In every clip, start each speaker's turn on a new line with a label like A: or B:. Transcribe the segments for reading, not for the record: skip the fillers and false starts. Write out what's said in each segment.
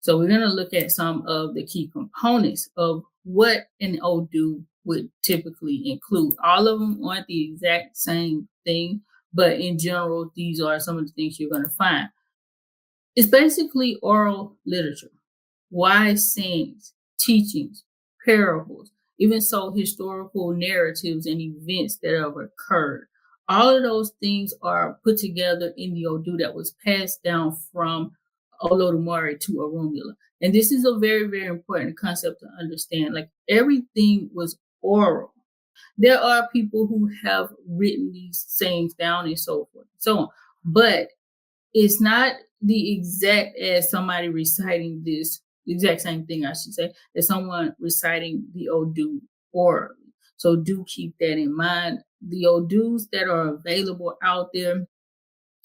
A: So we're going to look at some of the key components of what an Odu would typically include. All of them aren't the exact same thing, but in general, these are some of the things you're going to find. It's basically oral literature, wise sayings, teachings, parables, even so historical narratives and events that have occurred. All of those things are put together in the Odu that was passed down from Olodumare to Orunmila. And this is a very, very important concept to understand. Like everything was oral. There are people who have written these sayings down and so forth and so on. But it's not the exact as somebody reciting this, the exact same thing, I should say, as someone reciting the Odu orally. So do keep that in mind. The Odus that are available out there,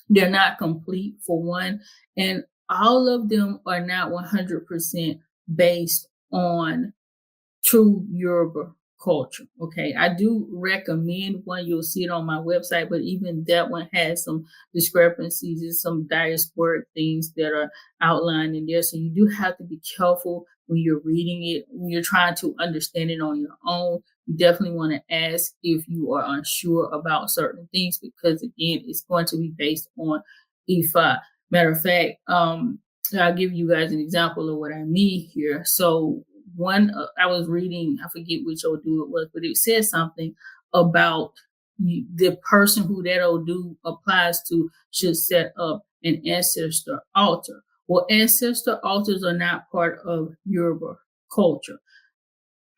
A: they're not complete for one, and all of them are not 100% based on true Yoruba culture. Okay, I do recommend one. You'll see it on my website, but even that one has some discrepancies and some diasporic things that are outlined in there. So you do have to be careful when you're reading it, when you're trying to understand it on your own. You definitely want to ask if you are unsure about certain things, because again, it's going to be based on Ifa. Matter of fact, I'll give you guys an example of what I mean here. So one, I was reading, I forget which Odu it was, but it said something about the person who that Odu applies to should set up an ancestor altar. Well, ancestor altars are not part of Yoruba culture.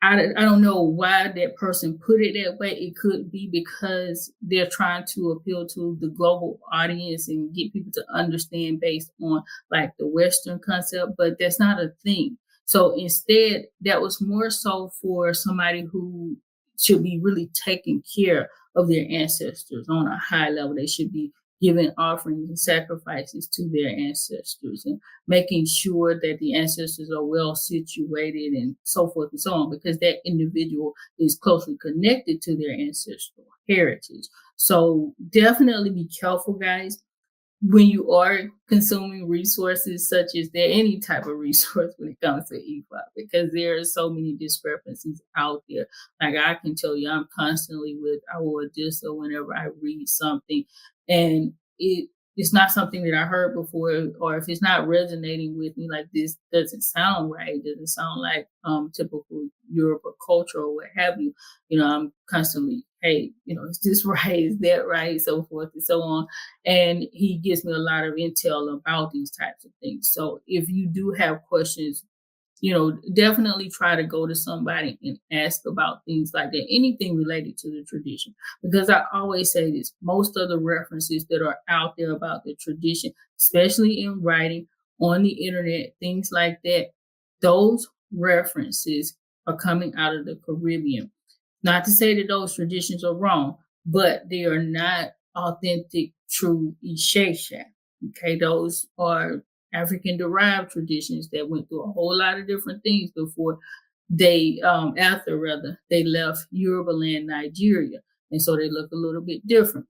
A: I don't know why that person put it that way. It could be because they're trying to appeal to the global audience and get people to understand based on like the Western concept, but that's not a thing. So instead, that was more so for somebody who should be really taking care of their ancestors on a high level. They should be giving offerings and sacrifices to their ancestors and making sure that the ancestors are well situated and so forth and so on, because that individual is closely connected to their ancestral heritage. So definitely be careful, guys, when you are consuming resources such as that, any type of resource when it comes to EFOP, because there are so many discrepancies out there. Like I can tell you, I'm constantly with our Odessa whenever I read something, and it's not something that I heard before, or if it's not resonating with me, like this doesn't sound right, doesn't sound like typical Yoruba culture or what have you. I'm constantly, hey, is this right? Is that right? So forth and so on. And he gives me a lot of intel about these types of things. So if you do have questions, definitely try to go to somebody and ask about things like that, anything related to the tradition. Because I always say this, most of the references that are out there about the tradition, especially in writing, on the internet, things like that, those references are coming out of the Caribbean. Not to say that those traditions are wrong, but they are not authentic, true Ishesha. Okay, those are African-derived traditions that went through a whole lot of different things before they, after they left Yoruba land, Nigeria. And so they look a little bit different.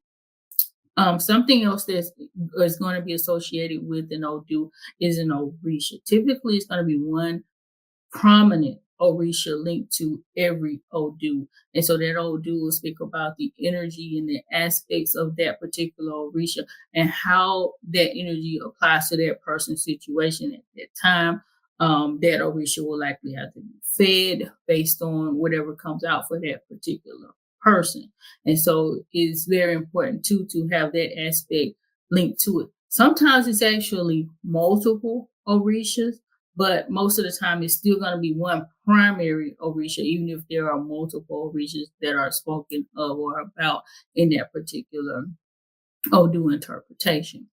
A: Something else that is going to be associated with an Odu is an Orisha. Typically, it's going to be one prominent Orisha linked to every Odu. And so that Odu will speak about the energy and the aspects of that particular Orisha and how that energy applies to that person's situation at that time. That Orisha will likely have to be fed based on whatever comes out for that particular person. And so it's very important too to have that aspect linked to it. Sometimes it's actually multiple Orishas, but most of the time it's still going to be one primary Orisha, even if there are multiple Orishas that are spoken of or about in that particular Odu interpretation.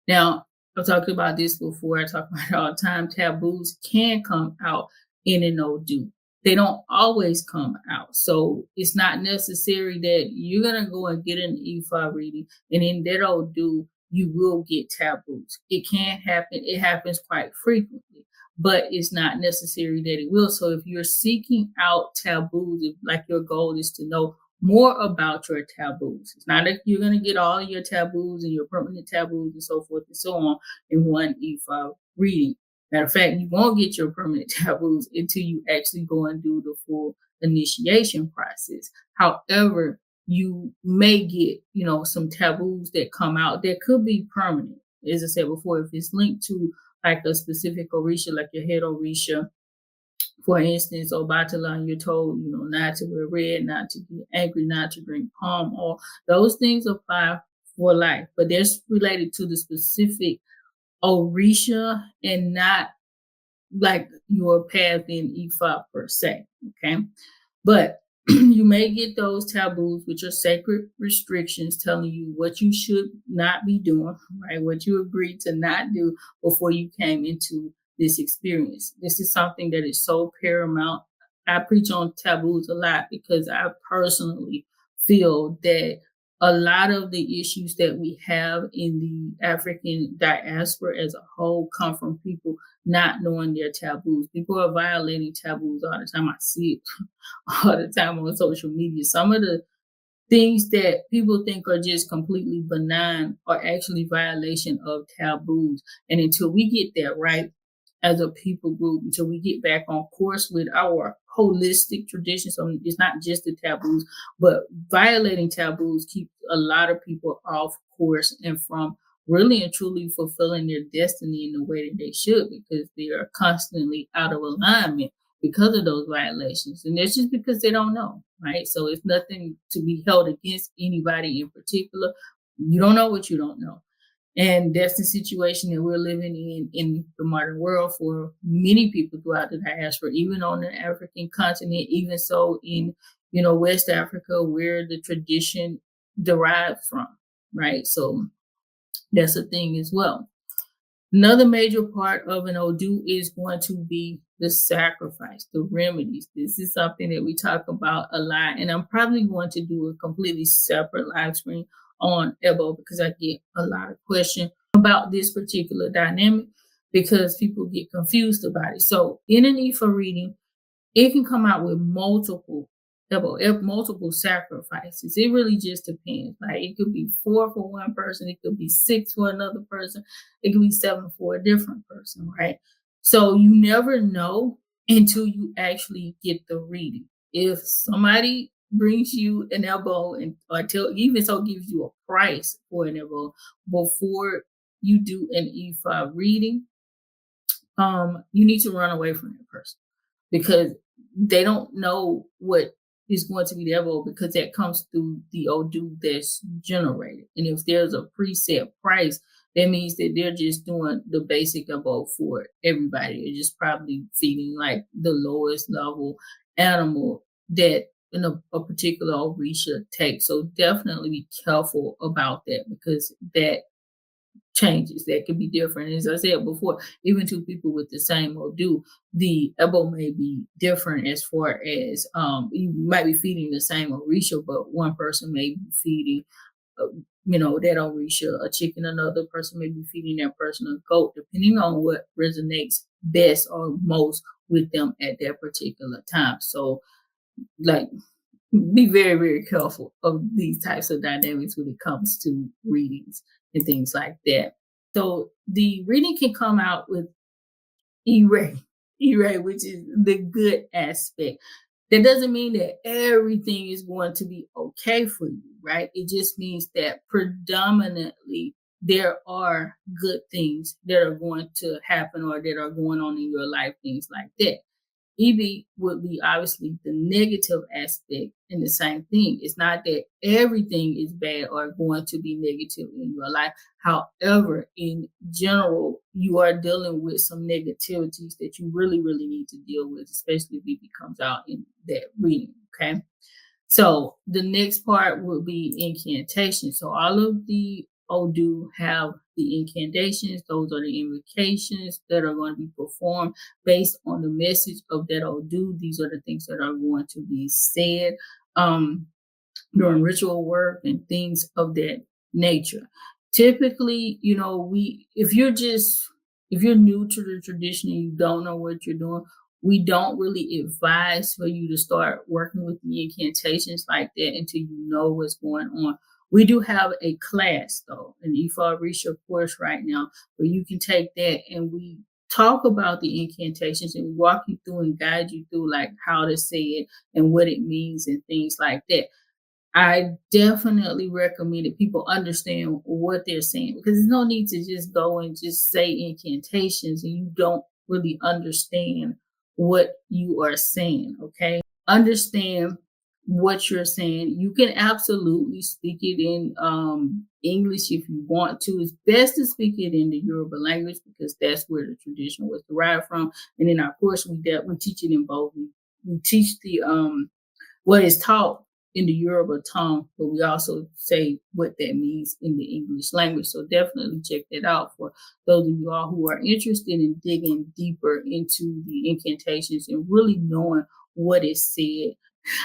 A: Now, I've talked about this before. I talk about it all the time. Taboos can come out in an Odu. They don't always come out. So it's not necessary that you're going to go and get an Ifa reading, and in that Odu, you will get taboos. It can happen. It happens quite frequently, but it's not necessary that it will. So if you're seeking out taboos, if like your goal is to know more about your taboos, it's not that you're going to get all your taboos and your permanent taboos and so forth and so on in one Ifa reading. Matter of fact, you won't get your permanent taboos until you actually go and do the full initiation process. However, you may get, some taboos that come out that could be permanent. As I said before, if it's linked to like a specific orisha, like your head orisha, for instance, or Batalan, you're told, not to wear red, not to get angry, not to drink palm oil. Those things apply for life, but they're related to the specific orisha and not like your path in Ifa per se. Okay. But you may get those taboos, which are sacred restrictions telling you what you should not be doing, right? What you agreed to not do before you came into this experience. This is something that is so paramount. I preach on taboos a lot because I personally feel that a lot of the issues that we have in the African diaspora as a whole come from people not knowing their taboos. People are violating taboos all the time. I see it all the time on social media. Some of the things that people think are just completely benign are actually violation of taboos. And until we get that right as a people group, until we get back on course with our holistic traditions, so it's not just the taboos, but violating taboos keeps a lot of people off course and from really and truly fulfilling their destiny in the way that they should, because they are constantly out of alignment because of those violations. And that's just because they don't know, right? So it's nothing to be held against anybody in particular. You don't know what you don't know. And that's the situation that we're living in the modern world for many people throughout the diaspora, even on the African continent, even so in, West Africa, where the tradition derived from, right? So that's a thing as well. Another major part of an Odu is going to be the sacrifice, the remedies. This is something that we talk about a lot, and I'm probably going to do a completely separate live stream on Ebo because I get a lot of questions about this particular dynamic because people get confused about it. So in an Ifa reading, it can come out with multiple sacrifices. It really just depends. Like it could be 4 for one person, it could be 6 for another person, it could be 7 for a different person, right? So you never know until you actually get the reading. If somebody brings you an elbow and even so gives you a price for an elbow before you do an E5 reading, you need to run away from that person because they don't know what is going to be the elbow because that comes through the Odu that's generated. And if there's a preset price, that means that they're just doing the basic elbow for everybody. They're just probably feeding like the lowest level animal that in a particular Orisha takes. So definitely be careful about that because that changes that could be different. As I said before, even two people with the same Odu, the Ebo may be different as far as you might be feeding the same Orisha, but one person may be feeding that Orisha a chicken, another person may be feeding that person a goat, depending on what resonates best or most with them at that particular time. So like be very, very careful of these types of dynamics when it comes to readings and things like that. So the reading can come out with E-ray, which is the good aspect. That doesn't mean that everything is going to be okay for you, right? It just means that predominantly there are good things that are going to happen or that are going on in your life, things like that. EB would be obviously the negative aspect in the same thing. It's not that everything is bad or going to be negative in your life. However, in general, you are dealing with some negativities that you really, really need to deal with, especially if EB comes out in that reading, okay? So the next part would be incantation. So all of the Odu have the incantations. Those are the invocations that are going to be performed based on the message of that Odu. These are the things that are going to be said during ritual work and things of that nature. Typically, if you're new to the tradition and you don't know what you're doing, we don't really advise for you to start working with the incantations like that until you know what's going on. We do have a class, though, an Ifa Risha course right now, where you can take that and we talk about the incantations and walk you through and guide you through like how to say it and what it means and things like that. I definitely recommend that people understand what they're saying because there's no need to just go and just say incantations and you don't really understand what you are saying. Okay. Understand what you're saying. You can absolutely speak it in English if you want to. It's best to speak it in the Yoruba language because that's where the tradition was derived from. And in our course, we teach it in both. We teach the what is taught in the Yoruba tongue, but we also say what that means in the English language. So definitely check that out for those of you all who are interested in digging deeper into the incantations and really knowing what is said,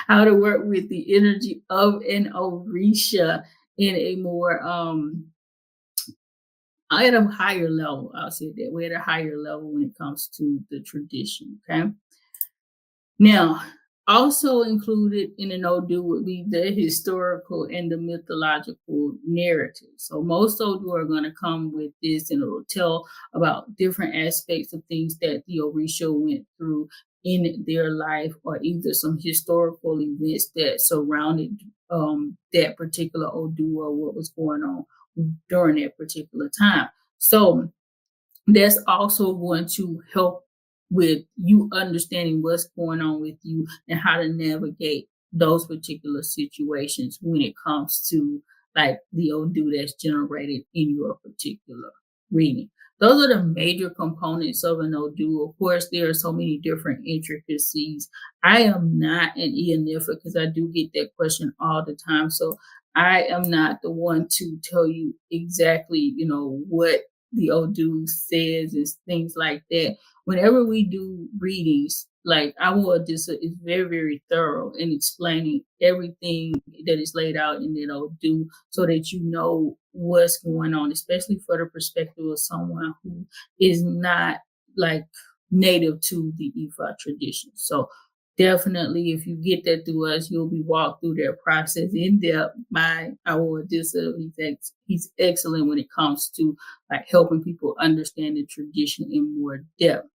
A: how to work with the energy of an Orisha in a more at a higher level. I'll say that we're at a higher level when it comes to the tradition. Okay. Now, also included in an Odu would be the historical and the mythological narrative. So most Odu are going to come with this and it'll tell about different aspects of things that the Orisha went through in their life or either some historical events that surrounded that particular Odu or what was going on during that particular time. So that's also going to help with you understanding what's going on with you and how to navigate those particular situations when it comes to like the Odu that's generated in your particular reading. Those are the major components of an Odu. Of course, there are so many different intricacies. I am not an Ianifa because I do get that question all the time. So I am not the one to tell you exactly, what the Odu says and things like that. Whenever we do readings, like our Odissa is very, very thorough in explaining everything that is laid out in that Odu so that you know what's going on, especially for the perspective of someone who is not like native to the Ifa tradition. So definitely, if you get that through us, you'll be walked through that process in depth by our Odissa. He's excellent when it comes to like helping people understand the tradition in more depth.